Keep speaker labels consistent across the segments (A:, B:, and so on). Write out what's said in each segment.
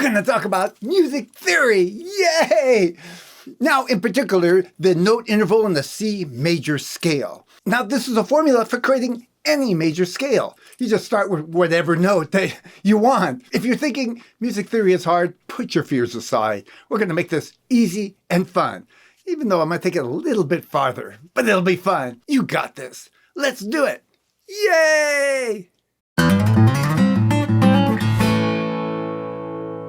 A: we're going to talk about music theory. Yay! Now, in particular, the note interval in the C major scale. Now, this is a formula for creating any major scale. You just start with whatever note that you want. If you're thinking music theory is hard, put your fears aside. We're going to make this easy and fun. Even though I might take it a little bit farther, but it'll be fun. You got this. Let's do it. Yay!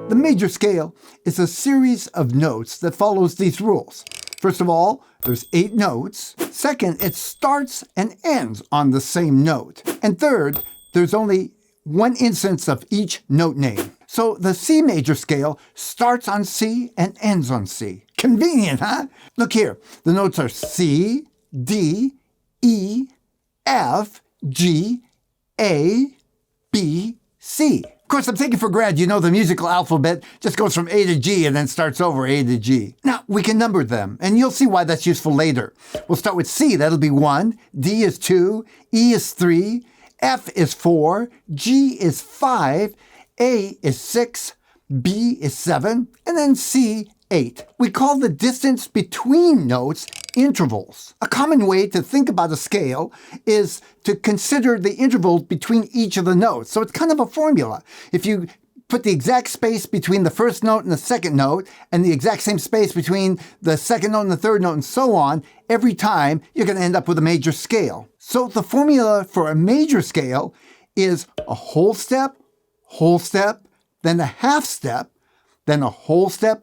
A: The major scale is a series of notes that follows these rules. First of all, there's 8 notes. Second, it starts and ends on the same note. And third, there's only one instance of each note name. So the C major scale starts on C and ends on C. Convenient, huh? Look here. The notes are C, D, E, F, G, A, B, C. Of course, I'm taking for granted you know the musical alphabet just goes from A to G and then starts over A to G. Now, we can number them, and you'll see why that's useful later. We'll start with C, that'll be 1, D is 2, E is 3, F is 4, G is 5, A is 6, B is 7, and then C, 8. We call the distance between notes intervals. A common way to think about a scale is to consider the interval between each of the notes. So it's kind of a formula. If you put the exact space between the first note and the second note, and the exact same space between the second note and the third note, and so on, every time you're going to end up with a major scale. So the formula for a major scale is a whole step, then a half step, then a whole step,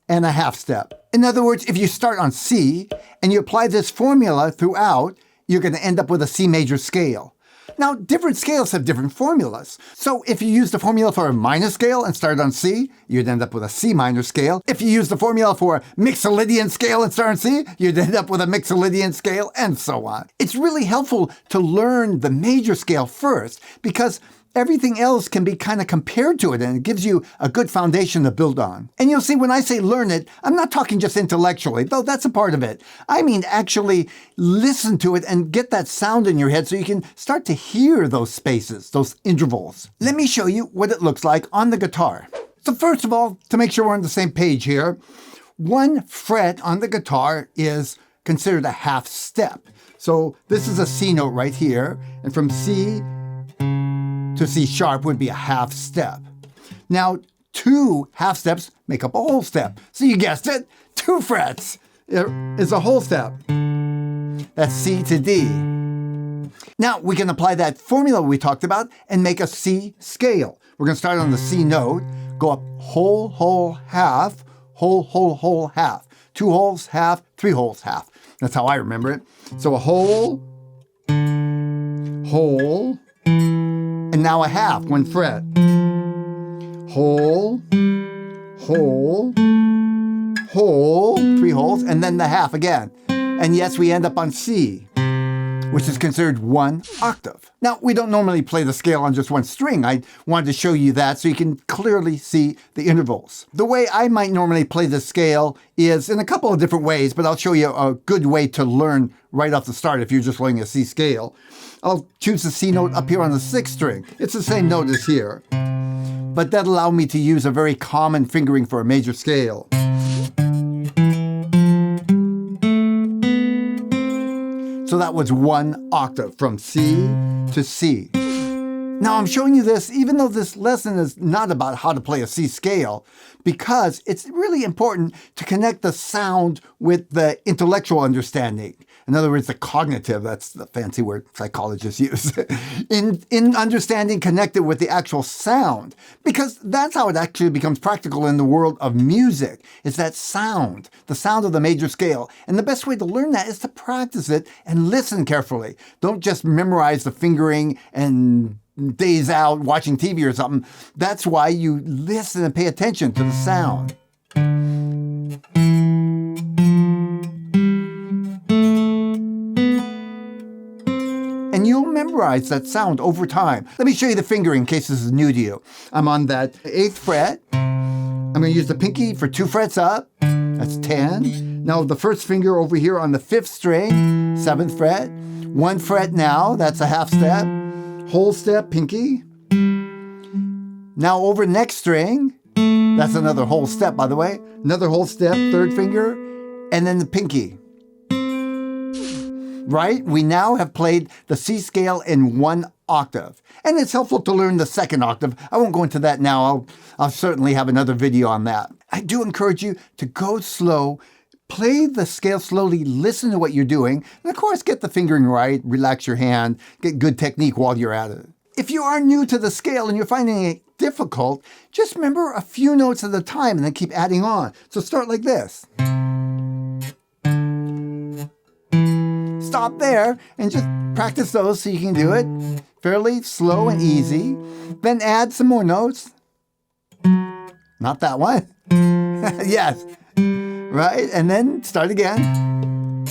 A: and a half step. In other words, if you start on C and you apply this formula throughout, you're going to end up with a C major scale. Now, different scales have different formulas. So if you use the formula for a minor scale and start on C, you'd end up with a C minor scale. If you use the formula for a Mixolydian scale and start on C, you'd end up with a Mixolydian scale, and so on. It's really helpful to learn the major scale first because everything else can be kind of compared to it, and it gives you a good foundation to build on. And you'll see when I say learn it, I'm not talking just intellectually, though that's a part of it. I mean actually listen to it and get that sound in your head so you can start to hear those spaces, those intervals. Let me show you what it looks like on the guitar. So first of all, to make sure we're on the same page here, 1 fret on the guitar is considered a half step. So this is a C note right here, and from C to C sharp would be a half step. Now, 2 half steps make up a whole step. So you guessed it, 2 frets is a whole step. That's C to D. Now, we can apply that formula we talked about and make a C scale. We're going to start on the C note, go up whole, half, whole, half. 2 wholes, half, 3 wholes, half. That's how I remember it. So a whole, and now a half, 1 fret. Whole, 3 wholes, and then the half again. And yes, we end up on C, which is considered 1 octave. Now, we don't normally play the scale on just 1 string. I wanted to show you that so you can clearly see the intervals. The way I might normally play the scale is in a couple of different ways, but I'll show you a good way to learn right off the start if you're just learning a C scale. I'll choose the C note up here on the 6th string. It's the same note as here, but that allowed me to use a very common fingering for a major scale. So that was 1 octave from C to C. Now I'm showing you this even though this lesson is not about how to play a C scale, because it's really important to connect the sound with the intellectual understanding. In other words, the cognitive, that's the fancy word psychologists use, in understanding connected with the actual sound, because that's how it actually becomes practical in the world of music, is that sound, the sound of the major scale. And the best way to learn that is to practice it and listen carefully. Don't just memorize the fingering and days out watching TV or something. That's why you listen and pay attention to the sound. And you'll memorize that sound over time. Let me show you the fingering in case this is new to you. I'm on that 8th fret. I'm going to use the pinky for 2 frets up. That's 10. Now the first finger over here on the 5th string, 7th fret. 1 fret now, that's a half step. Whole step, pinky. Now over next string, that's another whole step, by the way. Another whole step, third finger, and then the pinky. Right? We now have played the C scale in one octave. And it's helpful to learn the second octave. I won't go into that now. I'll certainly have another video on that. I do encourage you to go slow, play the scale slowly, listen to what you're doing, and of course get the fingering right, relax your hand, get good technique while you're at it. If you are new to the scale and you're finding it difficult, just remember a few notes at a time and then keep adding on. So start like this. Stop there and just practice those so you can do it fairly slow and easy. Then add some more notes. Not that one. Yes. Right? And then start again.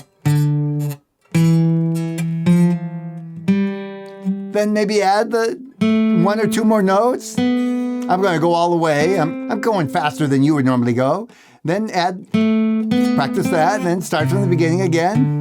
A: Then maybe add the one or two more notes. I'm going to go all the way. I'm going faster than you would normally go. Then practice that, and then start from the beginning again.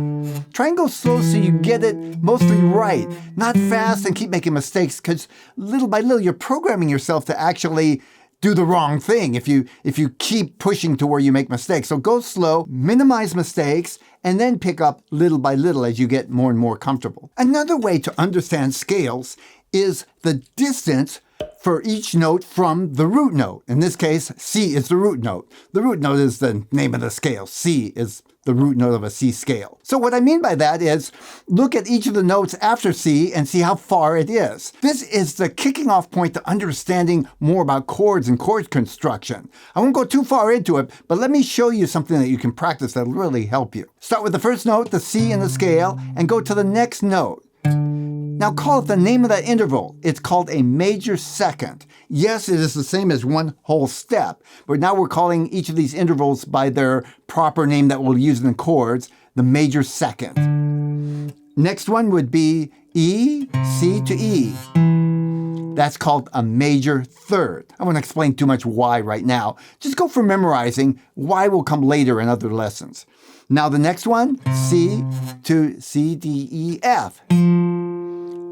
A: Try and go slow so you get it mostly right. Not fast and keep making mistakes, because little by little you're programming yourself to actually do the wrong thing if you keep pushing to where you make mistakes. So go slow, minimize mistakes, and then pick up little by little as you get more and more comfortable. Another way to understand scales is the distance for each note from the root note. In this case, C is the root note. The root note is the name of the scale. C is the root note of a C scale. So what I mean by that is look at each of the notes after C and see how far it is. This is the kicking off point to understanding more about chords and chord construction. I won't go too far into it, but let me show you something that you can practice that'll really help you. Start with the first note, the C in the scale, and go to the next note. Now call it the name of that interval. It's called a major second. Yes, it is the same as one whole step, but now we're calling each of these intervals by their proper name that we'll use in the chords, the major second. Next one would be E, C to E. That's called a major third. I won't explain too much why right now. Just go for memorizing. Why will come later in other lessons. Now the next one, C to C, D, E, F.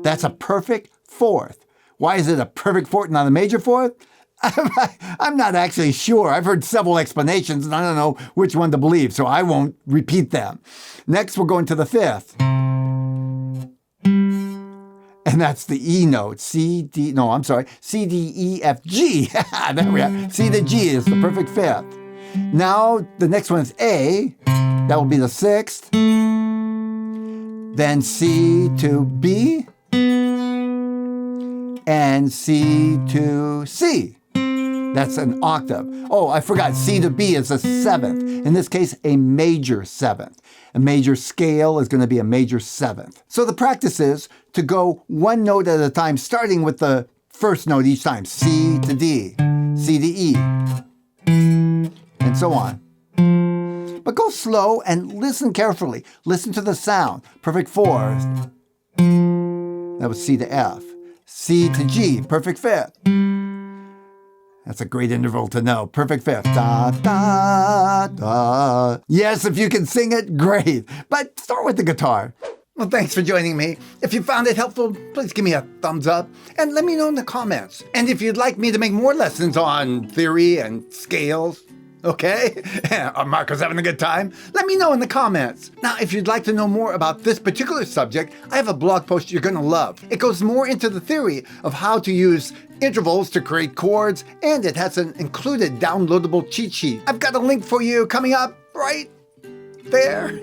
A: That's a perfect fourth. Why is it a perfect fourth and not a major fourth? I'm not actually sure. I've heard several explanations and I don't know which one to believe, so I won't repeat them. Next, we're going to the fifth. And that's the E note. C, D, E, F, G. There we are. C to G is the perfect fifth. Now, the next one is A. That will be the sixth. Then C to B. And C to C. That's an octave. Oh, I forgot. C to B is a seventh. In this case, a major seventh. A major scale is going to be a major seventh. So the practice is to go one note at a time, starting with the first note each time. C to D, C to E, and so on. But go slow and listen carefully. Listen to the sound. Perfect fourth. That was C to F. C to G, perfect fifth. That's a great interval to know. Perfect fifth. Da, da, da. Yes, if you can sing it, great. But start with the guitar. Well, thanks for joining me. If you found it helpful, please give me a thumbs up and let me know in the comments. And if you'd like me to make more lessons on theory and scales, okay? Marco's having a good time? Let me know in the comments. Now, if you'd like to know more about this particular subject, I have a blog post you're gonna love. It goes more into the theory of how to use intervals to create chords, and it has an included downloadable cheat sheet. I've got a link for you coming up right there.